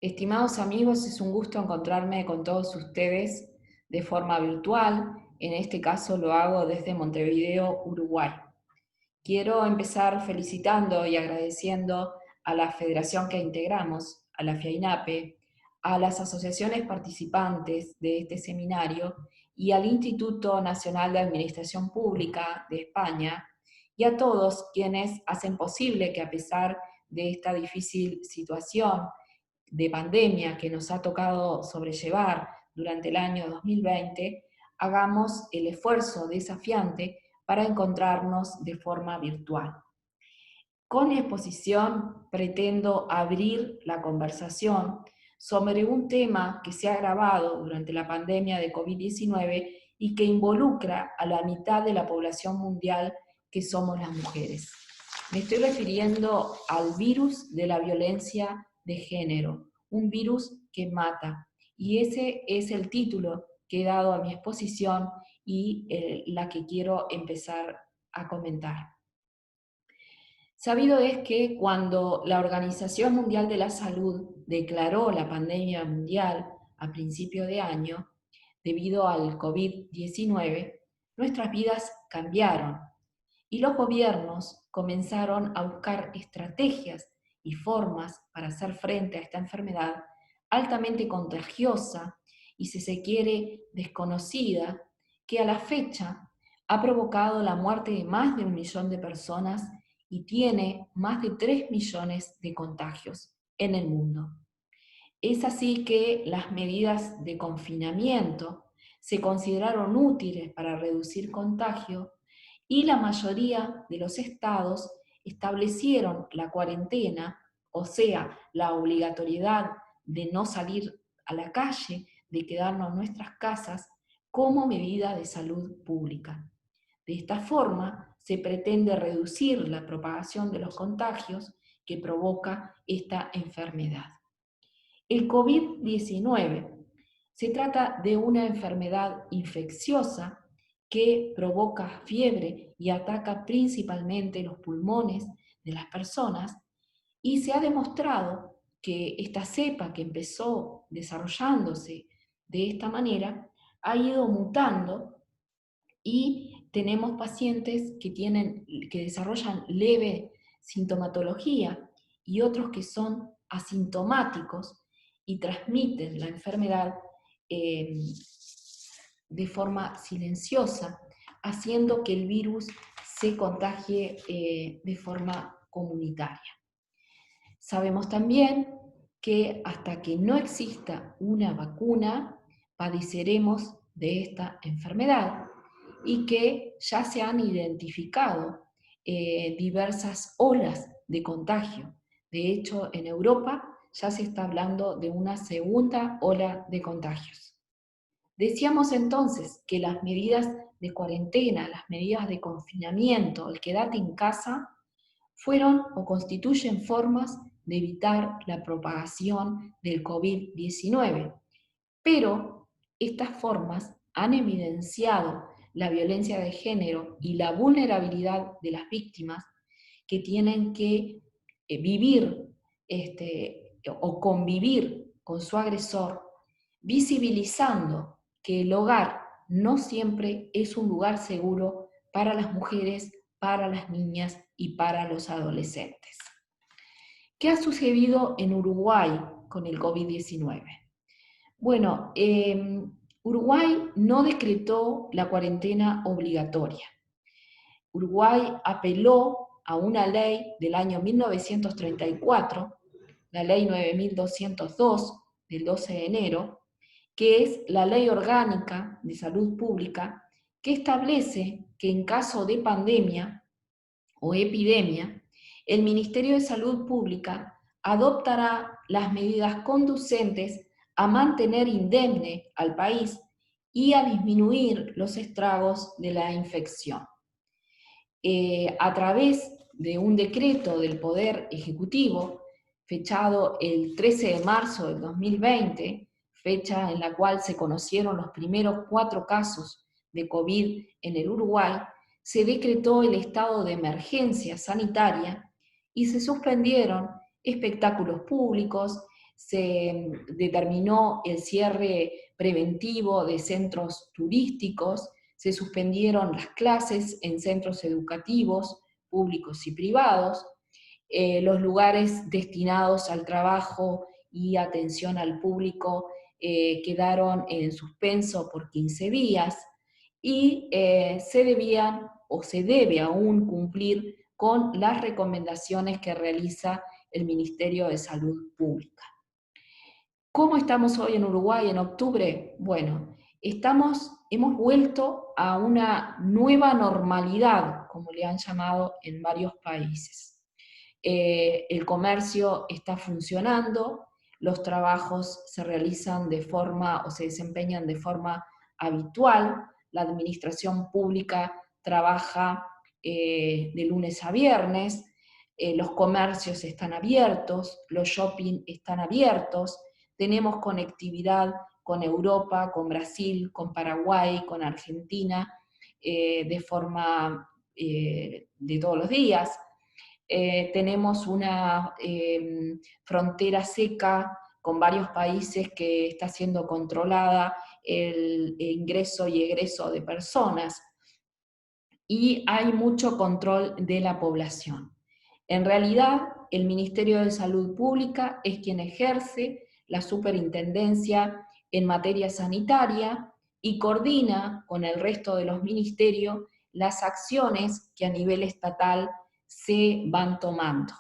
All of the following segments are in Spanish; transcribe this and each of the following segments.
Estimados amigos, es un gusto encontrarme con todos ustedes de forma virtual. En este caso lo hago desde Montevideo, Uruguay. Quiero empezar felicitando y agradeciendo a la federación que integramos, a la FIAINAPE, a las asociaciones participantes de este seminario y al Instituto Nacional de Administración Pública de España, y a todos quienes hacen posible que, a pesar de esta difícil situación de pandemia que nos ha tocado sobrellevar durante el año 2020, hagamos el esfuerzo desafiante para encontrarnos de forma virtual. Con mi exposición pretendo abrir la conversación sobre un tema que se ha agravado durante la pandemia de COVID-19 y que involucra a la mitad de la población mundial, que somos las mujeres. Me estoy refiriendo al virus de la violencia de género, un virus que mata. Y ese es el título que he dado a mi exposición y la que quiero empezar a comentar. Sabido es que cuando la Organización Mundial de la Salud declaró la pandemia mundial a principio de año, debido al COVID-19, nuestras vidas cambiaron y los gobiernos comenzaron a buscar estrategias y formas para hacer frente a esta enfermedad altamente contagiosa y, si se quiere, desconocida, que a la fecha ha provocado la muerte de más de 1 millón de personas y tiene más de 3 millones de contagios en el mundo. Es así que las medidas de confinamiento se consideraron útiles para reducir contagio y la mayoría de los estados establecieron la cuarentena, o sea, la obligatoriedad de no salir a la calle, de quedarnos en nuestras casas, como medida de salud pública. De esta forma, se pretende reducir la propagación de los contagios que provoca esta enfermedad. El COVID-19 se trata de una enfermedad infecciosa que provoca fiebre y ataca principalmente los pulmones de las personas, y se ha demostrado que esta cepa, que empezó desarrollándose de esta manera, ha ido mutando y tenemos pacientes que desarrollan leve sintomatología y otros que son asintomáticos y transmiten la enfermedad eh, de forma silenciosa, haciendo que el virus se contagie de forma comunitaria. Sabemos también que hasta que no exista una vacuna, padeceremos de esta enfermedad y que ya se han identificado diversas olas de contagio. De hecho, en Europa ya se está hablando de una segunda ola de contagios. Decíamos entonces que las medidas de cuarentena, las medidas de confinamiento, el quédate en casa, fueron o constituyen formas de evitar la propagación del COVID-19. Pero estas formas han evidenciado la violencia de género y la vulnerabilidad de las víctimas, que tienen que vivir o convivir con su agresor, visibilizando que el hogar no siempre es un lugar seguro para las mujeres, para las niñas y para los adolescentes. ¿Qué ha sucedido en Uruguay con el COVID-19? Bueno, Uruguay no decretó la cuarentena obligatoria. Uruguay apeló a una ley del año 1934, la ley 9202 del 12 de enero, que es la Ley Orgánica de Salud Pública, que establece que en caso de pandemia o epidemia, el Ministerio de Salud Pública adoptará las medidas conducentes a mantener indemne al país y a disminuir los estragos de la infección. A través de un decreto del Poder Ejecutivo, fechado el 13 de marzo del 2020, fecha en la cual se conocieron los primeros 4 casos de COVID en el Uruguay, se decretó el estado de emergencia sanitaria y se suspendieron espectáculos públicos, se determinó el cierre preventivo de centros turísticos, se suspendieron las clases en centros educativos públicos y privados, los lugares destinados al trabajo y atención al público quedaron en suspenso por 15 días y se debían o se debe aún cumplir con las recomendaciones que realiza el Ministerio de Salud Pública. ¿Cómo estamos hoy en Uruguay en octubre? Bueno, hemos vuelto a una nueva normalidad, como le han llamado en varios países. El comercio está funcionando, los trabajos se realizan de forma o se desempeñan de forma habitual, la administración pública trabaja de lunes a viernes, los comercios están abiertos, los shopping están abiertos, tenemos conectividad con Europa, con Brasil, con Paraguay, con Argentina, de forma de todos los días. Tenemos una frontera seca con varios países que está siendo controlada el ingreso y egreso de personas, y hay mucho control de la población. En realidad, el Ministerio de Salud Pública es quien ejerce la superintendencia en materia sanitaria y coordina con el resto de los ministerios las acciones que a nivel estatal se van tomando.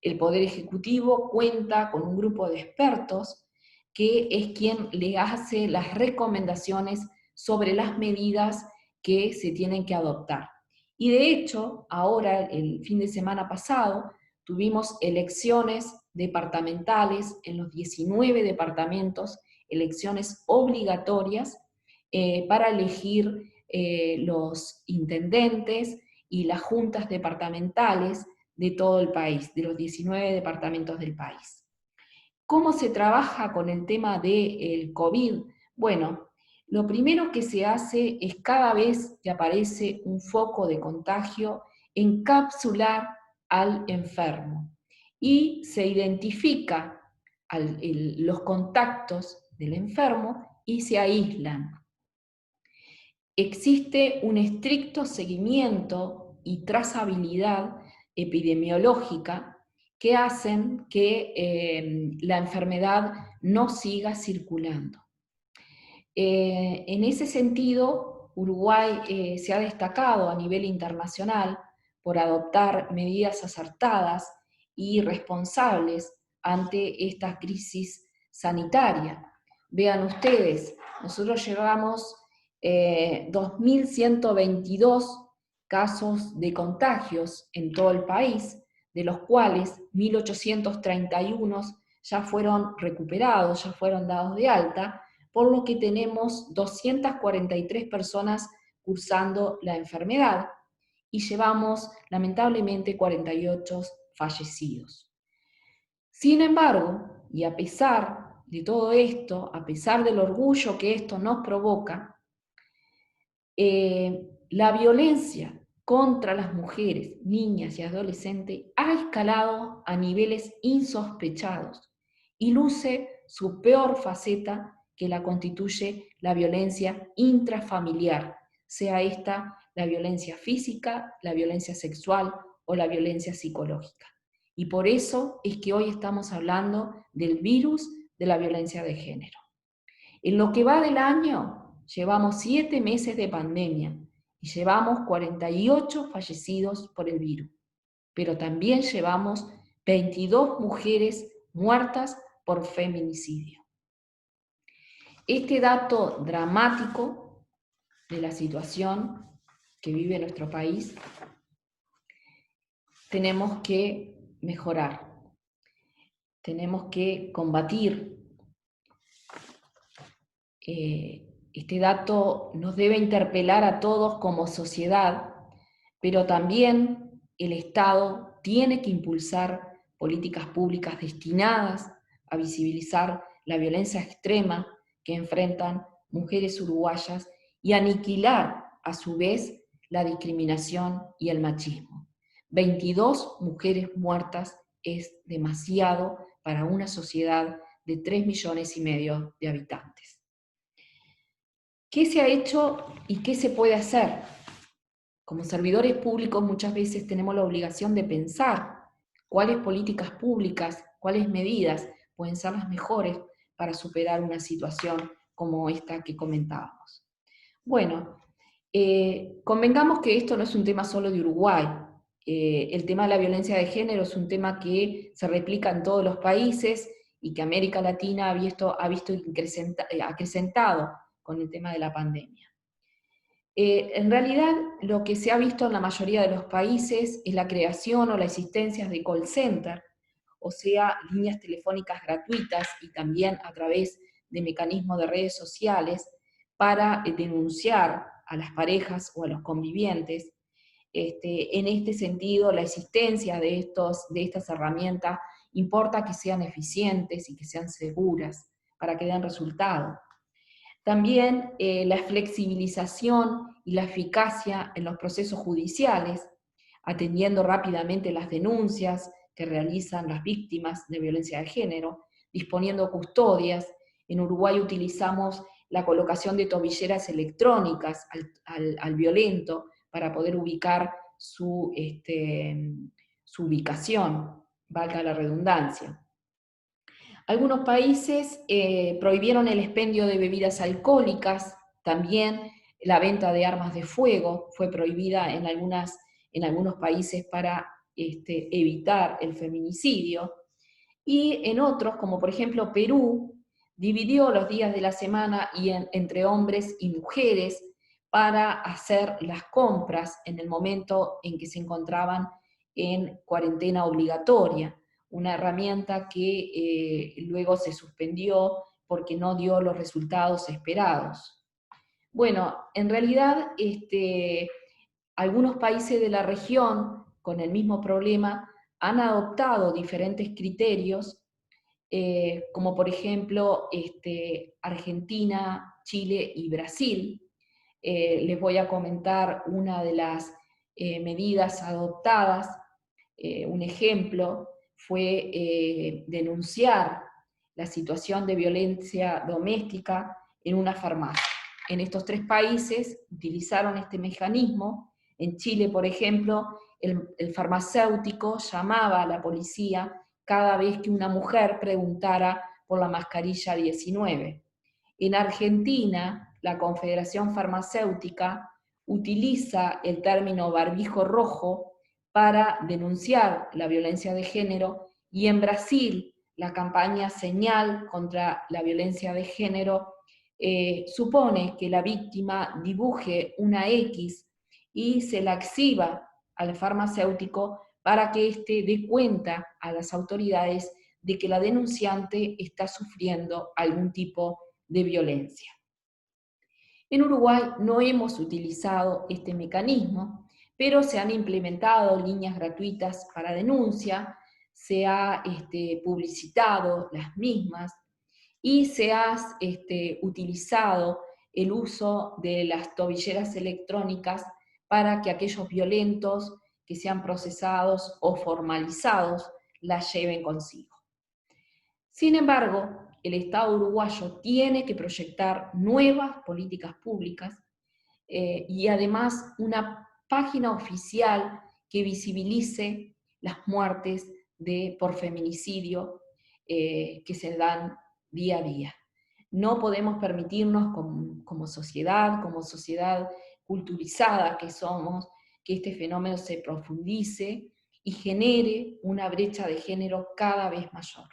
El Poder Ejecutivo cuenta con un grupo de expertos que es quien le hace las recomendaciones sobre las medidas que se tienen que adoptar. Y de hecho, ahora, el fin de semana pasado, tuvimos elecciones departamentales en los 19 departamentos, elecciones obligatorias para elegir los intendentes y las juntas departamentales de todo el país, de los 19 departamentos del país. ¿Cómo se trabaja con el tema del COVID? Bueno, lo primero que se hace es cada vez que aparece un foco de contagio, encapsular al enfermo y se identifica los contactos del enfermo y se aíslan. Existe un estricto seguimiento y trazabilidad epidemiológica que hacen que la enfermedad no siga circulando. En ese sentido, Uruguay se ha destacado a nivel internacional por adoptar medidas acertadas y responsables ante esta crisis sanitaria. Vean ustedes, nosotros llevamos 2.122 casos de contagios en todo el país, de los cuales 1.831 ya fueron recuperados, ya fueron dados de alta, por lo que tenemos 243 personas cursando la enfermedad y llevamos lamentablemente 48 fallecidos. Sin embargo, y a pesar de todo esto, a pesar del orgullo que esto nos provoca, la violencia contra las mujeres, niñas y adolescentes ha escalado a niveles insospechados y luce su peor faceta, que la constituye la violencia intrafamiliar, sea esta la violencia física, la violencia sexual o la violencia psicológica. Y por eso es que hoy estamos hablando del virus de la violencia de género. En lo que va del año, llevamos 7 meses de pandemia y llevamos 48 fallecidos por el virus, pero también llevamos 22 mujeres muertas por feminicidio. Este dato dramático de la situación que vive nuestro país, tenemos que mejorar, tenemos que combatir. Este dato nos debe interpelar a todos como sociedad, pero también el Estado tiene que impulsar políticas públicas destinadas a visibilizar la violencia extrema que enfrentan mujeres uruguayas y aniquilar a su vez la discriminación y el machismo. 22 mujeres muertas es demasiado para una sociedad de 3,5 millones de habitantes. ¿Qué se ha hecho y qué se puede hacer? Como servidores públicos muchas veces tenemos la obligación de pensar cuáles políticas públicas, cuáles medidas pueden ser las mejores para superar una situación como esta que comentábamos. Bueno, convengamos que esto no es un tema solo de Uruguay. El tema de la violencia de género es un tema que se replica en todos los países y que América Latina ha visto acrecentado con el tema de la pandemia. En realidad, lo que se ha visto en la mayoría de los países es la creación o la existencia de call center, o sea, líneas telefónicas gratuitas y también a través de mecanismos de redes sociales para denunciar a las parejas o a los convivientes. En este sentido, la existencia de estas herramientas importa que sean eficientes y que sean seguras para que den resultado. También la flexibilización y la eficacia en los procesos judiciales, atendiendo rápidamente las denuncias que realizan las víctimas de violencia de género, disponiendo custodias. En Uruguay utilizamos la colocación de tobilleras electrónicas al violento para poder ubicar su ubicación, valga la redundancia. Algunos países prohibieron el expendio de bebidas alcohólicas, también la venta de armas de fuego fue prohibida en algunos países para evitar el feminicidio, y en otros, como por ejemplo Perú, dividió los días de la semana entre hombres y mujeres para hacer las compras en el momento en que se encontraban en cuarentena obligatoria, una herramienta que luego se suspendió porque no dio los resultados esperados. Bueno, en realidad algunos países de la región con el mismo problema han adoptado diferentes criterios, como por ejemplo Argentina, Chile y Brasil. Les voy a comentar una de las medidas adoptadas. Un ejemplo fue denunciar la situación de violencia doméstica en una farmacia. En estos 3 países utilizaron este mecanismo. En Chile, por ejemplo, el farmacéutico llamaba a la policía cada vez que una mujer preguntara por la mascarilla 19. En Argentina, la Confederación Farmacéutica utiliza el término barbijo rojo para denunciar la violencia de género, y en Brasil la campaña Señal contra la violencia de género supone que la víctima dibuje una X y se la exhiba al farmacéutico para que éste dé cuenta a las autoridades de que la denunciante está sufriendo algún tipo de violencia. En Uruguay no hemos utilizado este mecanismo, pero se han implementado líneas gratuitas para denuncia, se ha publicitado las mismas y se ha utilizado el uso de las tobilleras electrónicas para que aquellos violentos que sean procesados o formalizados las lleven consigo. Sin embargo, el Estado uruguayo tiene que proyectar nuevas políticas públicas y además una página oficial que visibilice las muertes por feminicidio que se dan día a día. No podemos permitirnos como sociedad culturizada que somos, que este fenómeno se profundice y genere una brecha de género cada vez mayor.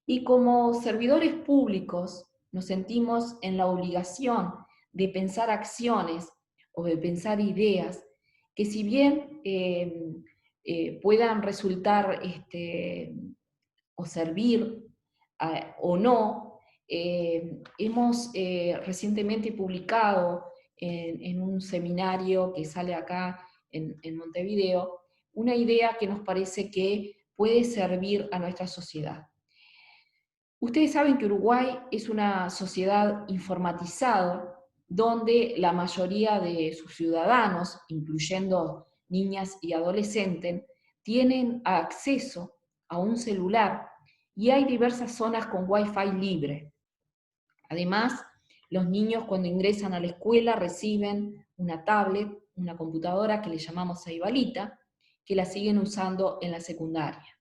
Y como servidores públicos nos sentimos en la obligación de pensar acciones o de pensar ideas que, si bien puedan resultar o servir o no, hemos recientemente publicado en un seminario que sale acá en Montevideo una idea que nos parece que puede servir a nuestra sociedad. Ustedes saben que Uruguay es una sociedad informatizada, donde la mayoría de sus ciudadanos, incluyendo niñas y adolescentes, tienen acceso a un celular y hay diversas zonas con Wi-Fi libre. Además, los niños cuando ingresan a la escuela reciben una tablet, una computadora que le llamamos Aibalita, que la siguen usando en la secundaria.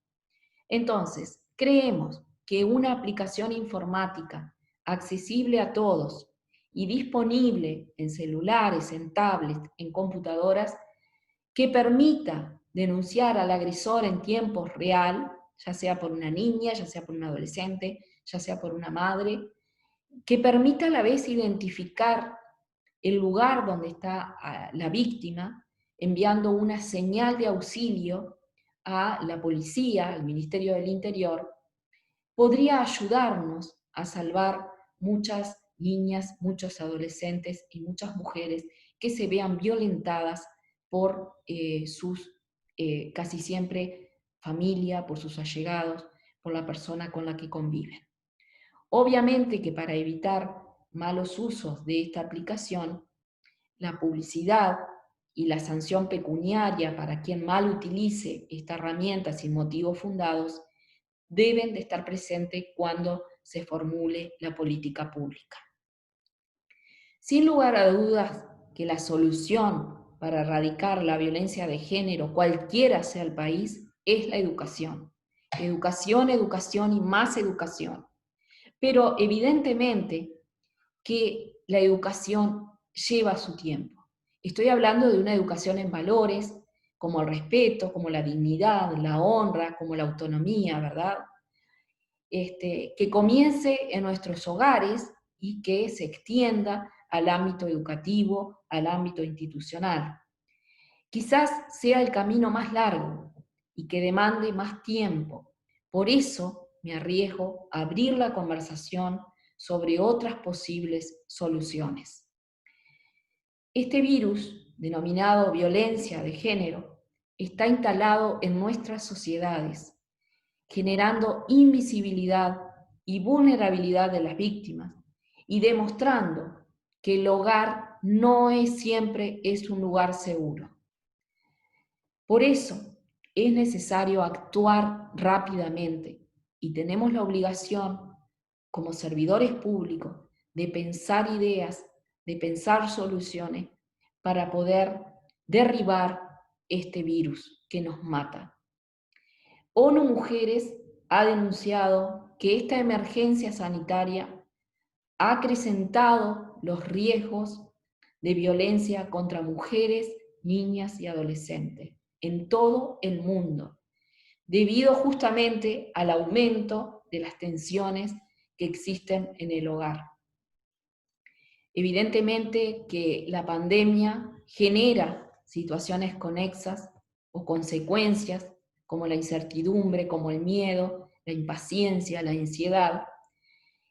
Entonces, creemos que una aplicación informática accesible a todos y disponible en celulares, en tablets, en computadoras, que permita denunciar al agresor en tiempo real, ya sea por una niña, ya sea por un adolescente, ya sea por una madre, que permita a la vez identificar el lugar donde está la víctima, enviando una señal de auxilio a la policía, al Ministerio del Interior, podría ayudarnos a salvar muchas niñas, muchos adolescentes y muchas mujeres que se vean violentadas por sus, casi siempre, familia, por sus allegados, por la persona con la que conviven. Obviamente que para evitar malos usos de esta aplicación, la publicidad y la sanción pecuniaria para quien mal utilice esta herramienta sin motivos fundados deben de estar presentes cuando se formule la política pública. Sin lugar a dudas que la solución para erradicar la violencia de género, cualquiera sea el país, es la educación. Educación, educación y más educación. Pero evidentemente que la educación lleva su tiempo. Estoy hablando de una educación en valores, como el respeto, como la dignidad, la honra, como la autonomía, ¿verdad? Que comience en nuestros hogares y que se extienda al ámbito educativo, al ámbito institucional. Quizás sea el camino más largo y que demande más tiempo. Por eso me arriesgo a abrir la conversación sobre otras posibles soluciones. Este virus, denominado violencia de género, está instalado en nuestras sociedades, generando invisibilidad y vulnerabilidad de las víctimas y demostrando que el hogar no es siempre un lugar seguro. Por eso es necesario actuar rápidamente y tenemos la obligación, como servidores públicos, de pensar ideas, de pensar soluciones para poder derribar este virus que nos mata. ONU Mujeres ha denunciado que esta emergencia sanitaria ha acrecentado los riesgos de violencia contra mujeres, niñas y adolescentes en todo el mundo, debido justamente al aumento de las tensiones que existen en el hogar. Evidentemente que la pandemia genera situaciones conexas o consecuencias como la incertidumbre, como el miedo, la impaciencia, la ansiedad,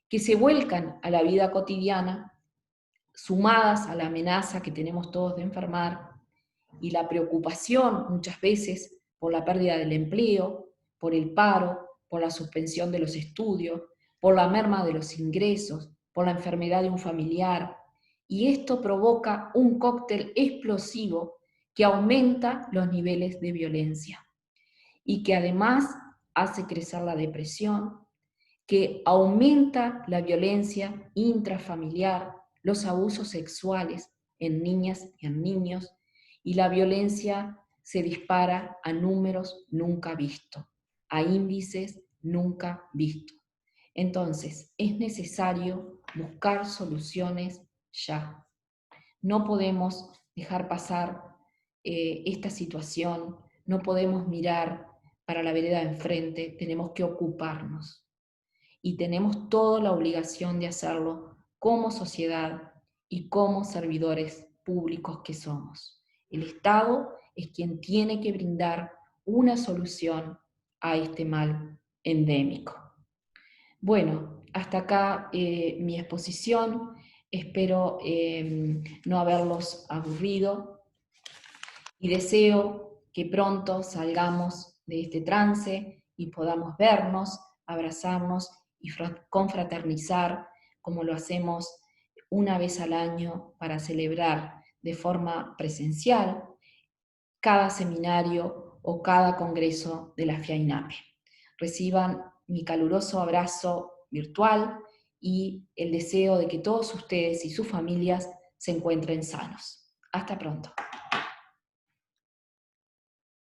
que se vuelcan a la vida cotidiana, sumadas a la amenaza que tenemos todos de enfermar y la preocupación muchas veces por la pérdida del empleo, por el paro, por la suspensión de los estudios, por la merma de los ingresos, por la enfermedad de un familiar. Y esto provoca un cóctel explosivo que aumenta los niveles de violencia y que además hace crecer la depresión, que aumenta la violencia intrafamiliar, los abusos sexuales en niñas y en niños, y la violencia se dispara a números nunca vistos, a índices nunca vistos. Entonces, es necesario buscar soluciones ya. No podemos dejar pasar esta situación, no podemos mirar para la vereda de enfrente, tenemos que ocuparnos y tenemos toda la obligación de hacerlo como sociedad y como servidores públicos que somos. El Estado es quien tiene que brindar una solución a este mal endémico. Bueno, hasta acá mi exposición. Espero no haberlos aburrido y deseo que pronto salgamos de este trance y podamos vernos, abrazarnos y confraternizar como lo hacemos una vez al año para celebrar de forma presencial cada seminario o cada congreso de la FIAINAPE. Reciban mi caluroso abrazo virtual y el deseo de que todos ustedes y sus familias se encuentren sanos. Hasta pronto.